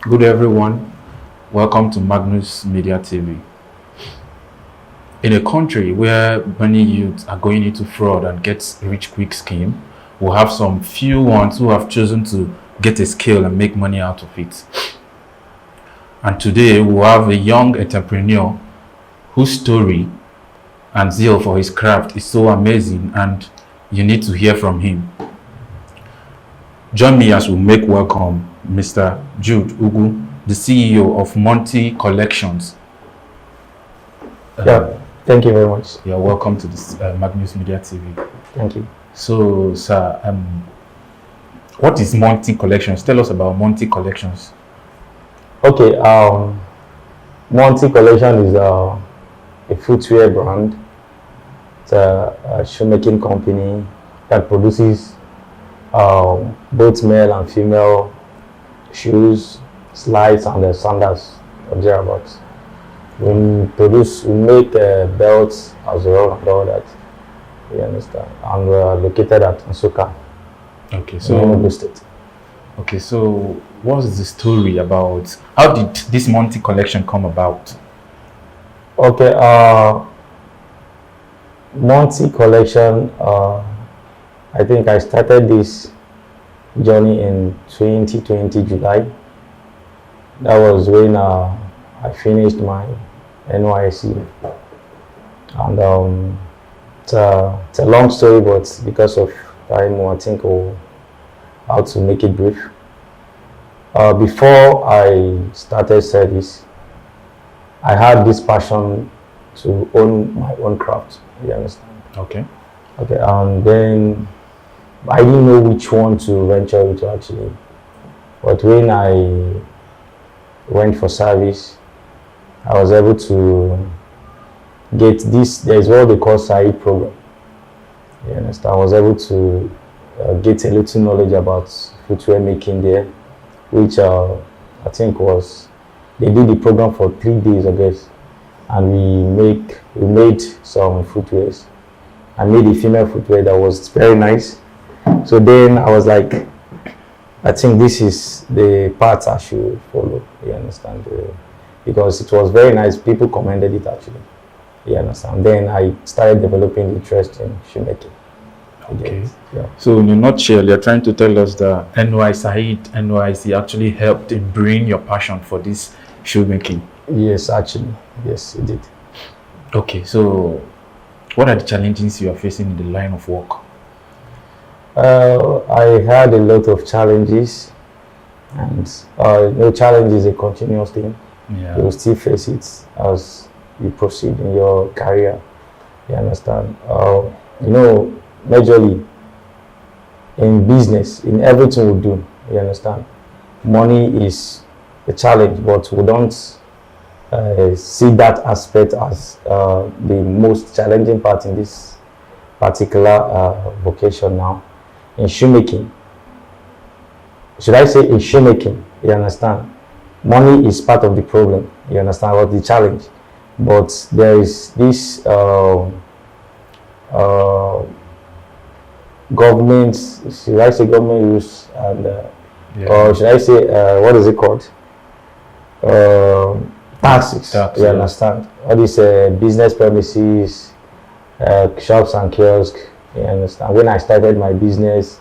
Good everyone, welcome to Magnus Media TV. In a country where many youths are going into fraud and get rich quick scheme, we have some few ones who have chosen to get a skill and make money out of it. And today we have a young entrepreneur whose story and zeal for his craft is so amazing, and you need to hear from him. Join me as we make welcome Mr. Jude Ugu, the CEO of Monty Collections. Thank you very much. You're welcome to this Magnus Media TV. Thank you. So, sir, what is Monty Collections? Tell us about Monty Collections. Okay, Monty Collection is a footwear brand. It's a shoemaking company that produces both male and female shoes, slides, and sandals or thereabouts. We make belts as well and all that. You understand? And we're located at Nsukka. Okay, so what's the story about? How did this Monty collection come about? Okay, Monty collection. I think I started this journey in 2020 July. That was when I finished my NYSC, and it's a long story, but because of time, I think we'll how to make it brief. Before I started service, I had this passion to own my own craft. You understand? Okay. Okay, and then I didn't know which one to venture into actually. But when I went for service, I was able to get this. There's what they call SAID program. You understand? I was able to get a little knowledge about footwear making there, which I think was, they did the program for 3 days, I guess, and we made some footwears. I made a female footwear that was very nice. So then I was like, I think this is the path I should follow. You understand? Because it was very nice. People commended it actually. You understand? Then I started developing interest in shoemaking. Okay. Yeah. So in a nutshell, you're trying to tell us that NYC actually helped in bringing your passion for this shoemaking. Yes, actually. Yes, it did. Okay, so what are the challenges you are facing in the line of work? I had a lot of challenges, and no challenge is a continuous thing. Yeah. You will still face it as you proceed in your career. You understand? Majorly in business, in everything we do, you understand, money is a challenge, but we don't see that aspect as the most challenging part in this particular vocation now. In shoemaking, should I say in shoemaking, you understand, money is part of the problem, you understand, what the challenge, but there is this government, should I say government rules, and or should I say what is it called, taxes. You understand, all these business premises, shops and kiosks. You understand, when I started my business,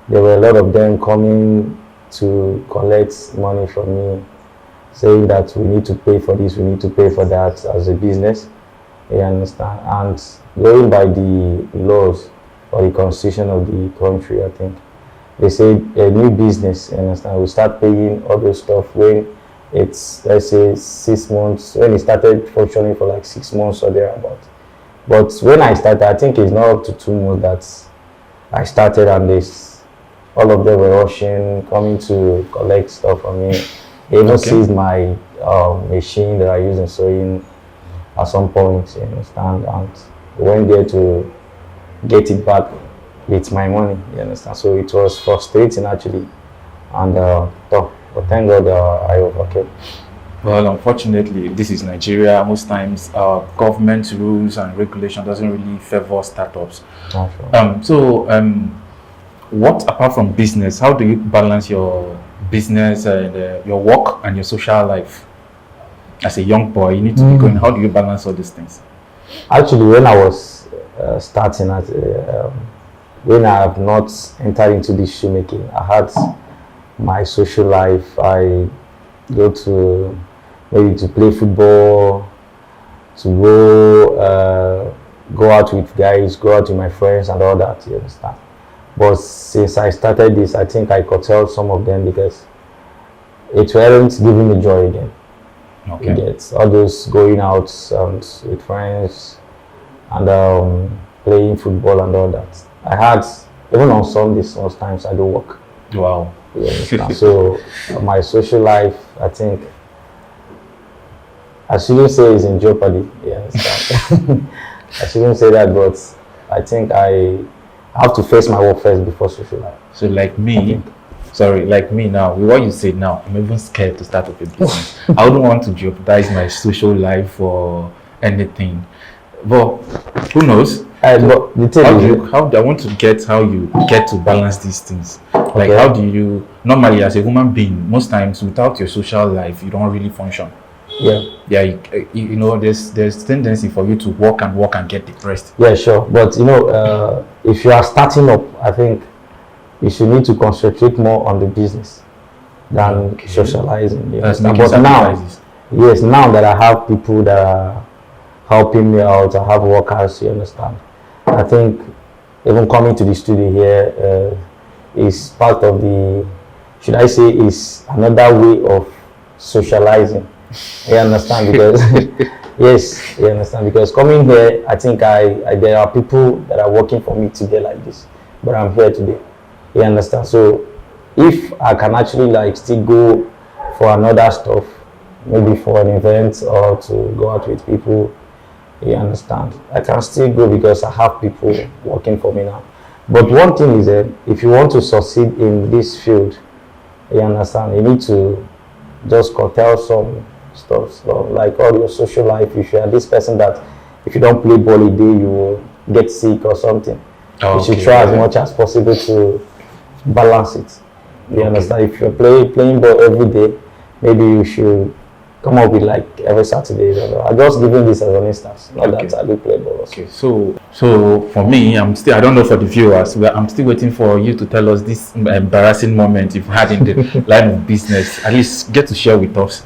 there were a lot of them coming to collect money from me, saying that we need to pay for this, we need to pay for that as a business. You understand, and going by the laws or the constitution of the country, I think they say a new business, you understand, we start paying all those stuff when it's, let's say, 6 months, when it started functioning for like 6 months or thereabout. But when I started, I think it's not up to 2 months that I started, and all of them were rushing, coming to collect stuff from me. They even seized my machine that I use in sewing at some point, you understand, and went there to get it back with my money, you understand. So it was frustrating actually, and but thank God I overcame. Well, unfortunately, this is Nigeria. Most times, government rules and regulation doesn't really favor startups. Sure. What apart from business, how do you balance your business and your work and your social life? As a young boy, you need to be going. How do you balance all these things? Actually, when I was starting at, when I have not entered into this shoemaking, I had my social life. I go to maybe to play football, to go out with guys, go out with my friends and all that, you understand. But since I started this, I think I curtailed some of them because it wasn't giving me joy again. Okay. You get all those going out with friends and playing football and all that. I had, even on Sundays, sometimes I do work. Wow. You understand? So my social life, I think, I shouldn't say it's in jeopardy. You understand? I shouldn't say that, but I think I have to face my work first before social life. So like me, like me now, with what you said now, I'm even scared to start up a business. I wouldn't want to jeopardize my social life or anything. But who knows? But the thing I want to get how you get to balance these things. Like how do you, normally as a human being, most times without your social life, you don't really function. Yeah, you know, there's tendency for you to work and get depressed. Yeah, sure. But you know, if you are starting up, I think you should need to concentrate more on the business than socializing. But now, yes, now that I have people that are helping me out, I have workers, you understand. I think even coming to the studio here is part of the, should I say, is another way of socializing. You understand? Because yes, you understand, because coming here, I think there are people that are working for me today like this, but I'm here today. You understand? So if I can actually like still go for another stuff, maybe for an event or to go out with people, you understand, I can still go because I have people working for me now. But one thing is that if you want to succeed in this field, you understand, you need to just curtail some stuff. So like all your social life, if you are this person that if you don't play ball a day, you will get sick or something. You should try as much as possible to balance it. You understand? If you're playing ball every day, maybe you should come up with like every Saturday. I'm just giving this as an instance, not that I do play ball. Okay, so for me, I don't know for the viewers, I'm still waiting for you to tell us this embarrassing moment you've had in the line of business. At least get to share with us.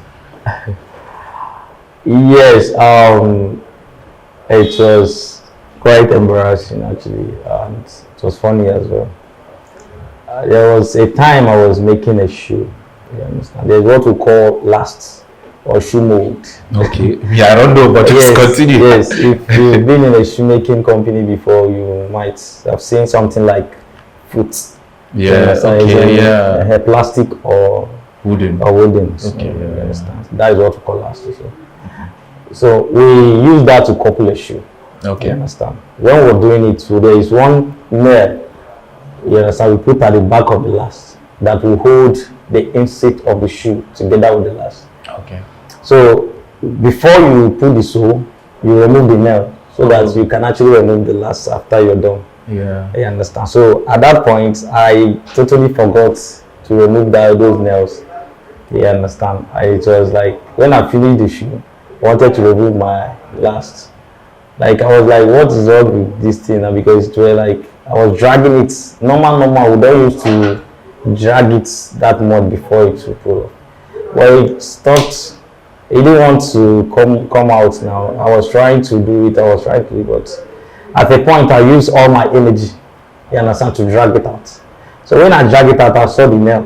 Yes, it was quite embarrassing actually, and it was funny as well. There was a time I was making a shoe. You understand? There's what we call lasts or shoe mold. Okay. Yeah, I don't know, but just continue. Yes, if you've been in a shoemaking company before, you might have seen something like foot. Yeah. Plastic or wooden. Okay. You understand? That is what we call last. So we use that to couple a shoe. Okay. You understand? When we're doing it, so there is one nail. You understand? We put at the back of the last that will hold the insert of the shoe together with the last. Okay. So before you put the sole, you remove the nail so that you can actually remove the last after you're done. Yeah. You understand? So at that point, I totally forgot to remove those nails. You understand? It was like when I finished the shoe, I wanted to remove my last. Like I was like, what is wrong with this thing? Because it was like I was dragging it. Normal. We don't used to drag it that much before it would pull off. Well, it stopped. It didn't want to come out now. I was trying to do it, but at a point I used all my energy, you understand, to drag it out. So when I drag it out, I saw the nail.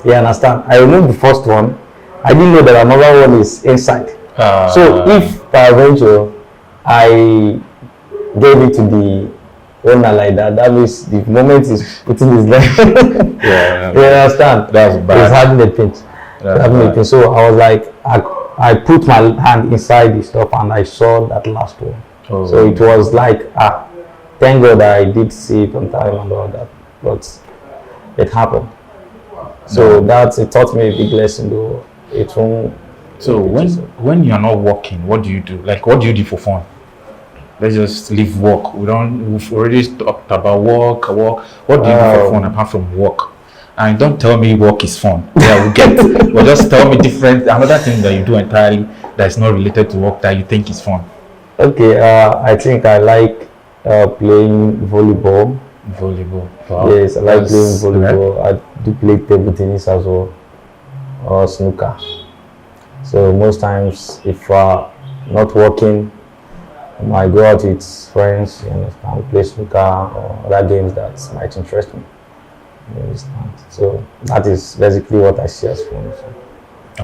You understand? I removed the first one. I didn't know that another one is inside. So if by venture I gave it to the owner like that, that means the moment he's putting his leg, you understand? That's bad. He's having a pinch. So I was like, I put my hand inside the stuff and I saw that last one. So it was like, thank God I did see it on time and all that, but it happened. So it taught me a big lesson though. So when you're not working, what do you do? Like, what do you do for fun? Let's just leave work. We've already talked about work. What do you do for fun apart from work? And don't tell me work is fun. Yeah, we get. But just tell me another thing that you do entirely that is not related to work that you think is fun. Okay, I think I like playing volleyball. Volleyball. Wow. Yes, I like playing That's volleyball. I do play table tennis as well, or snooker. So most times, if not working, I go out with friends, you understand, play snooker or other games that might interest me. You understand? So that is basically what I see as fun.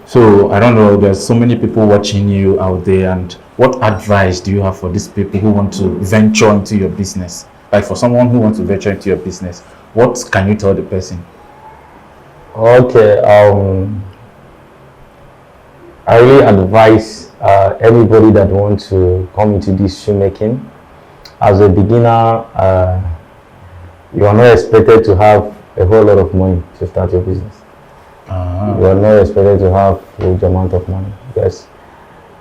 So I don't know, there's so many people watching you out there, and what advice do you have for these people who want to venture into your business? Like for someone who wants to venture into your business, what can you tell the person? Okay, I really advise anybody that wants to come into this shoemaking. As a beginner, you are not expected to have a whole lot of money to start your business. You are not expected to have a huge amount of money, because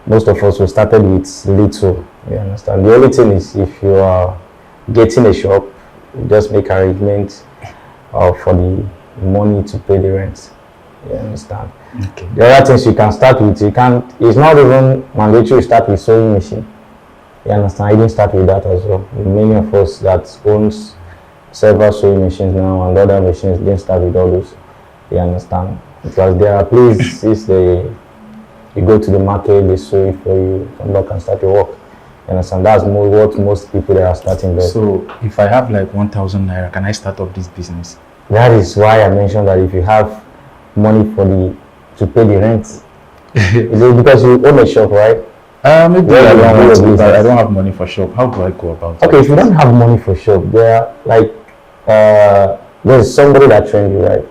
most of us, we started with little. You understand? The only thing is, if you are getting a shop, you just make arrangements for the money to pay the rent. You understand? Okay. The other things you can start with, it's not even mandatory to start with sewing machine. You understand? I didn't start with that as well. Many of us that owns several sewing machines now and other machines didn't start with all those. You understand? Because there are places you go to the market, they sew it for you, come back and start your work. You understand? That's what most people that are starting there. So if I have like 1,000 naira, can I start up this business? That is why I mentioned that if you have money to pay the rent, because you own a shop, right? Maybe I don't have money for shop. How do I go about it? Okay, if you don't have money for shop, there's somebody that trained you, right?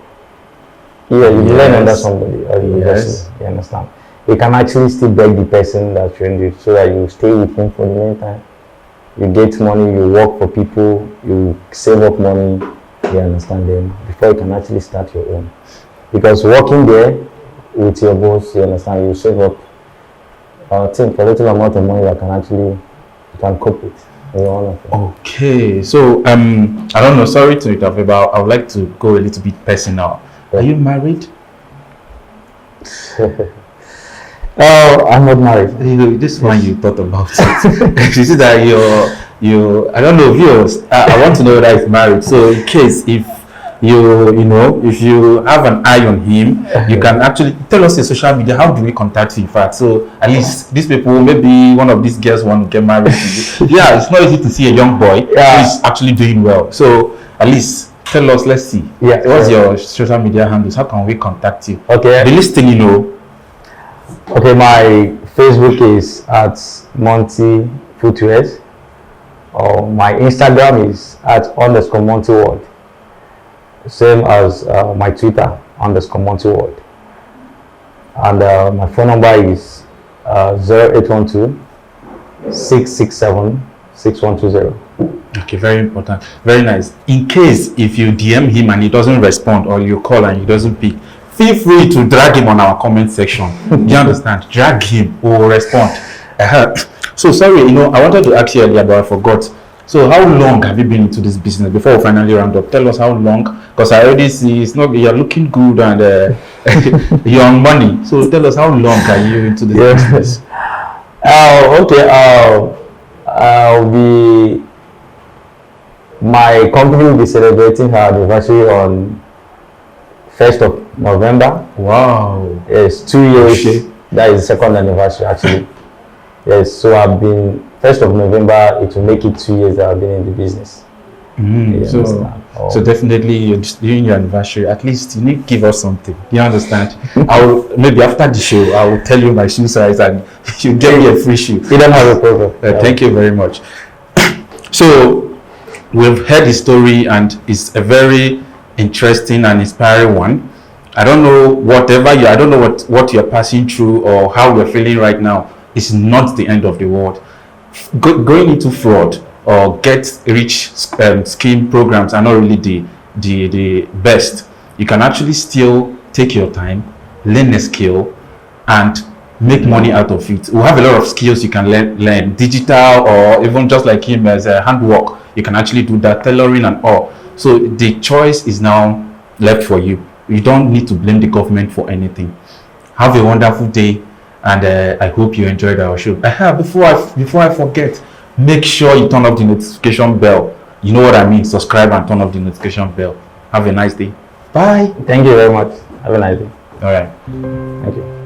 Yeah, you learn under somebody. Yes. You understand? You can actually still beg the person that trained you so that you stay with him for the meantime. You get money, you work for people, you save up money, you understand them, before you can actually start your own. Because working there with your boss, you understand, you save up for a little amount of money that you can cope with. Okay, so I don't know, sorry to interrupt, but I would like to go a little bit personal. Are you married? Oh, I'm not married. This one you thought about it. You see that I don't know if I want to know that he's married. So in case if you have an eye on him, you can actually tell us your social media. How do we contact you? In fact, so at least these people, maybe one of these girls want to get married to you. Yeah, it's not easy to see a young boy who is actually doing well. So at least tell us. Let's see. Yeah. What's your social media handles? How can we contact you? Okay. The listing, Okay, my Facebook is at Monty footwear. Or my Instagram is at _Monty World. Same as my Twitter, _Monty World. And my phone number is 0812 667 6120. Okay, very important. Very nice. In case if you DM him and he doesn't respond, or you call and he doesn't pick, feel free to drag him on our comment section. Do you understand? Drag him, we will respond. So sorry, I wanted to ask you earlier, but I forgot. So how long have you been into this business before we finally round up? Tell us how long, because I already see you're looking good and you're on money. So tell us how long are you into this business? Okay. My company will be celebrating her anniversary on 1st of November. Wow. Yes, 2 years. Okay. That is the second anniversary actually. Yes, so I've been 1st of November. It will make it 2 years that I've been in the business. So definitely you're doing your anniversary. At least you need to give us something. You understand? Maybe after the show I will tell you my shoe size and you get me a free shoe. You don't have a problem. Thank you very much. So we've heard the story and it's a very interesting and inspiring one. I don't know I don't know what you're passing through or how you're feeling right now. It's not the end of the world. Going into fraud or get rich scheme programs are not really the best. You can actually still take your time, learn a skill, and make money out of it. We have a lot of skills you can learn digital or even just like him as a handwork. You can actually do that, tailoring and all. So the choice is now left for you. You don't need to blame the government for anything. Have a wonderful day, and I hope you enjoyed our show. Before I forget, make sure you turn off the notification bell. You know what I mean? Subscribe and turn off the notification bell. Have a nice day. Bye. Thank you very much. Have a nice day. All right. Thank you.